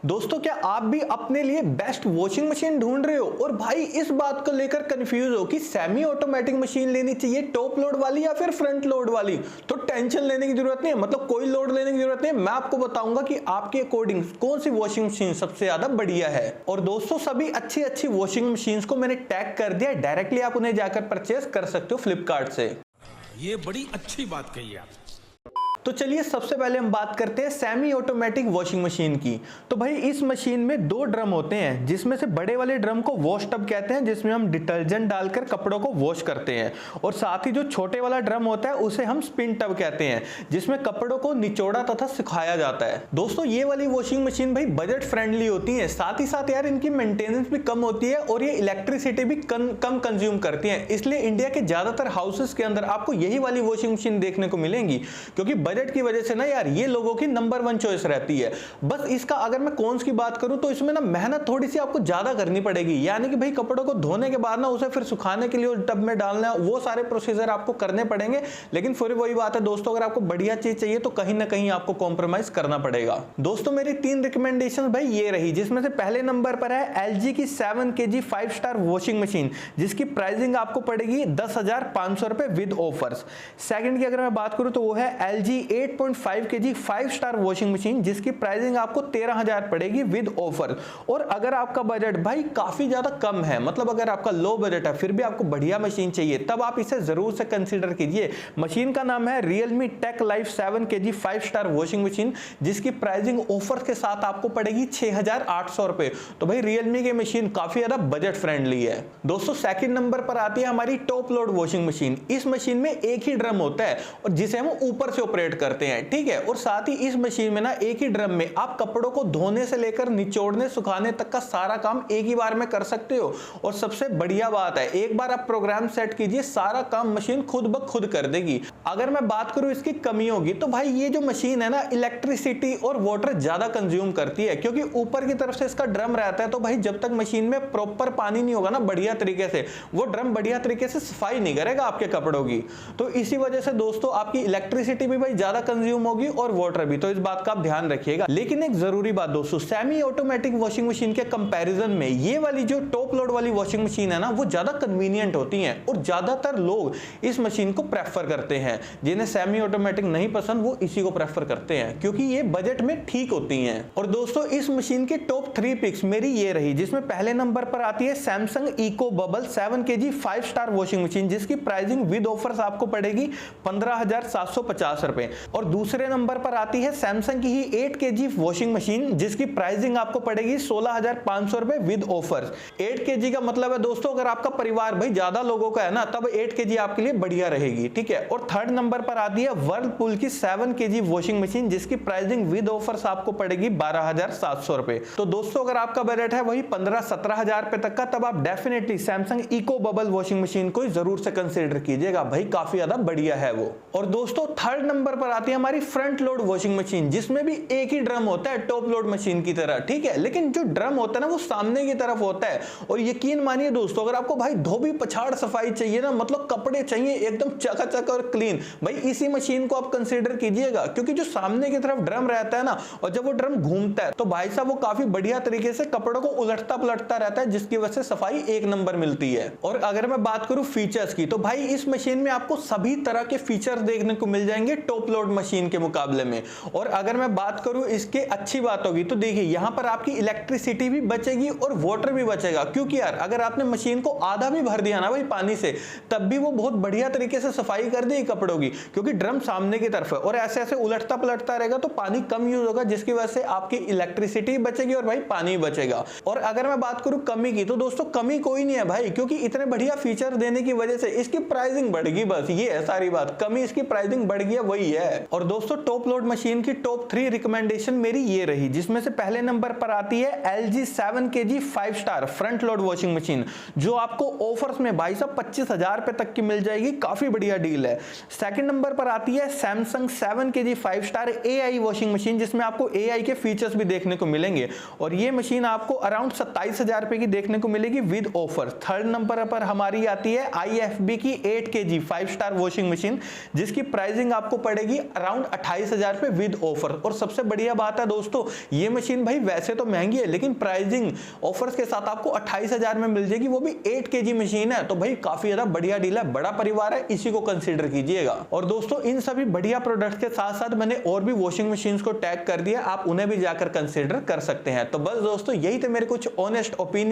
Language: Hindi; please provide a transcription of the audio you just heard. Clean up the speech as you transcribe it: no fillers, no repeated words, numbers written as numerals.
दोस्तों क्या आप भी अपने लिए बेस्ट वॉशिंग मशीन ढूंढ रहे हो और भाई इस बात को लेकर कंफ्यूज हो कि सेमी ऑटोमेटिक मशीन लेनी चाहिए टॉप लोड वाली या फिर फ्रंट लोड वाली? तो टेंशन लेने की जरूरत नहीं है, मतलब कोई लोड लेने की जरूरत नहीं है। मैं आपको बताऊंगा कि आपके अकॉर्डिंग कौन सी वॉशिंग मशीन सबसे ज्यादा बढ़िया है। और दोस्तों सभी अच्छी अच्छी वॉशिंग मशीन को मैंने टैग कर दिया, डायरेक्टली आप उन्हें जाकर परचेस कर सकते हो फ्लिपकार्ट से। ये बड़ी अच्छी बात कही आप। तो चलिए सबसे पहले हम बात करते हैं सेमी ऑटोमेटिक वॉशिंग मशीन की। तो भाई इस मशीन में दो ड्रम होते हैं, जिसमें से बड़े वाले ड्रम को वॉश टब कहते हैं, जिसमें हम डिटर्जेंट डालकर कपड़ों को वॉश करते हैं। और साथ ही जो छोटे वाला ड्रम होता है उसे हम स्पिन टब कहते हैं, जिसमें कपड़ों को निचोड़ा तथा सुखाया जाता है। दोस्तों ये वाली वॉशिंग मशीन भाई बजट फ्रेंडली होती है, साथ ही साथ यार इनकी मेंटेनेंस भी कम होती है और ये इलेक्ट्रिसिटी भी कम कंज्यूम करती है। इसलिए इंडिया के ज्यादातर हाउसेस के अंदर आपको यही वाली वॉशिंग मशीन देखने को मिलेंगी, क्योंकि बजट की वजह से ना यार ये लोगों की नंबर 1 चॉइस रहती है। बस इसका अगर मैं कॉन्स की बात करूं तो इसमें ना मेहनत थोड़ी सी आपको ज्यादा करनी पड़ेगी, यानी कि भाई कपड़ों को धोने के बाद ना उसे फिर सुखाने के लिए टब में डालना, वो सारे प्रोसीजर आपको करने पड़ेंगे। लेकिन फिर वही बात है दोस्तों, अगर आपको बढ़िया चीज चाहिए तो कहीं ना कहीं आपको कॉम्प्रोमाइज करना पड़ेगा। दोस्तों मेरी 3 रिकमेंडेशन भाई ये रही, जिसमें से पहले नंबर पर है LG की 7 kg 5 स्टार वॉशिंग मशीन, जिसकी प्राइसिंग आपको पड़ेगी 10,500 रुपए विद ऑफर्स। सेकंड की अगर मैं बात करूं तो वो है LG 8.5 kg 5 star washing machine, जिसकी प्राइसिंग आपको 13,000 पड़ेगी विद ऑफर। और अगर आपका बजट भाई काफी ज्यादा कम है, मतलब अगर आपका लो बजट है फिर भी आपको बढ़िया मशीन चाहिए, तब आप इसे जरूर से कंसीडर कीजिए। मशीन का नाम है Realme Tech Life 7 kg 5 star washing machine, जिसकी प्राइसिंग ऑफर के साथ आपको पड़ेगी 6,800 रुपए। तो भाई Realme की मशीन काफी ज्यादा बजट फ्रेंडली है। दोस्तों सेकंड नंबर पर आती है हमारी टॉप लोड वॉशिंग मशीन। इस मशीन में एक ही ड्रम होता है और जिसे हम ऊपर से ऑपरेट करते हैं, ठीक है। और साथ ही इस मशीन में ना एक ही ड्रम में आप कपड़ों को धोने से लेकर निचोड़ने सुखाने तक का सारा काम एक ही बार में कर सकते हो। और सबसे बढ़िया बात है, एक बार आप प्रोग्राम सेट कीजिए, सारा काम मशीन खुद ब खुद कर देगी। अगर मैं बात करूं इसकी कमियों की, तो भाई ये जो मशीन है ना इलेक्ट्रिसिटी और वाटर ज्यादा कंज्यूम करती है, क्योंकि ऊपर की तरफ से इसका ड्रम रहता है। तो भाई जब तक मशीन में प्रॉपर पानी नहीं होगा ना बढ़िया तरीके से, वो ड्रम बढ़िया तरीके से सफाई नहीं करेगा आपके कपड़ों की। तो इसी वजह से दोस्तों आपकी इलेक्ट्रिसिटी भी भाई ज्यादा कंज्यूम होगी और वाटर भी, तो इस बात का आप ध्यान रखिएगा। लेकिन एक जरूरी बात दोस्तों, सेमी ऑटोमेटिक वॉशिंग मशीन के कंपैरिजन में ये वाली जो टॉप लोड वाली वॉशिंग मशीन है ना, वो ज्यादा कन्वीनियंट होती है और ज्यादातर लोग इस मशीन को प्रेफर करते हैं। जिन्हें सेमी ऑटोमेटिक नहीं पसंद वो इसी को प्रेफर करते हैं, क्योंकि ये बजट में ठीक होती हैं। और दोस्तों इस मशीन के टॉप 3 पिक्स मेरी ये रही, जिसमें पहले नंबर पर आती है Samsung eco bubble 7 kg 5 star washing machine, जिसकी प्राइसिंग विद ऑफर्स आपको पड़ेगी 15,750 रुपए। और दूसरे नंबर पर आती है सैमसंग की ही 8 kg वॉशिंग मशीन, जिसकी प्राइसिंग आपको पड़ेगी 16,500 रुपए विद ऑफर्स। 8 kg का मतलब है दोस्तों अगर आपका परिवार भाई ज्यादा लोगों का है ना, तब 8 kg आपके लिए बढ़िया रहेगी, ठीक है। और थर्ड नंबर पर आती है वर्लपूल की 7 kg वॉशिंग मशीन, जिसकी प्राइसिंग विद ऑफर्स आपको पड़ेगी 12,700 रुपए। तो दोस्तों अगर आपका बजट है वही 15-17 हजार रुपए तक का, तब आप definitely Samsung eco bubble washing machine को जरूर से कंसीडर कीजिएगा, भाई काफी ज्यादा बढ़िया है वो। और दोस्तों थर्ड नंबर पर आती है हमारी फ्रंट लोड वॉशिंग मशीन, जिसमें भी एक ही ड्रम होता है टॉप लोड मशीन की तरह, ठीक है। लेकिन जो ड्रम होता है ना वो सामने की तरफ होता है। और यकीन मानिए दोस्तों, अगर आपको भाई धोबी पछाड़ सफाई चाहिए ना, मतलब कपड़े चाहिए एकदम चकाचक और क्लीन, भाई इसी मशीन को आप कंसीडर कीजिएगा। क्योंकि जो सामने की तरफ ड्रम रहता है ना, और जब वो ड्रम घूमता है तो भाई साहब वो काफी बढ़िया तरीके से कपड़ों को उलटता पलटता रहता है, जिसकी वजह से सफाई एक नंबर मिलती है। और अगर मैं बात करूं फीचर्स की, तो भाई इस मशीन में आपको सभी तरह के फीचर्स देखने को मिल जाएंगे टॉप लोड मशीन के मुकाबले में। और अगर मैं बात करूं इसके अच्छी बात होगी, तो देखिए यहां पर आपकी इलेक्ट्रिसिटी भी बचेगी और वाटर भी बचेगा। क्योंकि यार अगर आपने मशीन को आधा भी भर दिया ना भाई पानी से, तब भी वो बहुत बढ़िया तरीके से सफाई कर देगी कपड़ों की, क्योंकि ड्रम सामने की तरफ है और ऐसे ऐसे उलटता पलटता रहेगा तो पानी कम यूज होगा, जिसकी वजह से आपकी इलेक्ट्रिसिटी बचेगी और भाई पानी बचेगा। और अगर मैं बात करूं कमी की, तो दोस्तों कमी कोई नहीं है भाई, क्योंकि इतने बढ़िया फीचर देने की वजह से इसकी प्राइसिंग बढ़ गई, बस ये है सारी बात। कमी इसकी प्राइसिंग बढ़ गई है, वही है। और दोस्तों टॉप लोड मशीन की टॉप 3 रिकमेंडेशन मेरी ये रही, जिसमें से पहले नंबर पर आती है LG 7 kg 5 star front load washing machine, जो आपको ऑफर्स में भाई साहब 25,000 रुपए तक की मिल जाएगी, काफी बढ़िया डील है। सेकंड नंबर पर आती है Samsung 7 kg 5 star AI washing machine, जिसमें आपको AI के फीचर्स भी देखने को मिलेंगे, और ये मशीन आपको अराउंड 27,000 रुपए की देखने को मिलेगी विद ऑफर। थर्ड नंबर पर हमारी आती है IFB की 8 kg 5 स्टार वॉशिंग मशीन, जिसकी प्राइसिंग आपको पड़ेगी पड़ेगी अराउंड 28,000 पे विद ऑफर। और सबसे बढ़िया बात है दोस्तों, ये मशीन भाई वैसे तो महंगी है लेकिन प्राइसिंग ऑफर्स के साथ आपको 28,000 में मिल जाएगी, वो भी 8 kg मशीन है। तो भाई काफी ज्यादा बढ़िया डील है, बड़ा परिवार है, इसी को कंसीडर कीजिएगा। और दोस्तों इन सभी बढ़िया प्रोडक्ट के साथ साथ मैंने और भी वॉशिंग मशीन को टैग कर दिया, आप उन्हें भी जाकर कंसीडर कर सकते हैं। तो बस दोस्तों यही थे मेरे कुछ ऑनेस्ट ओपिनियन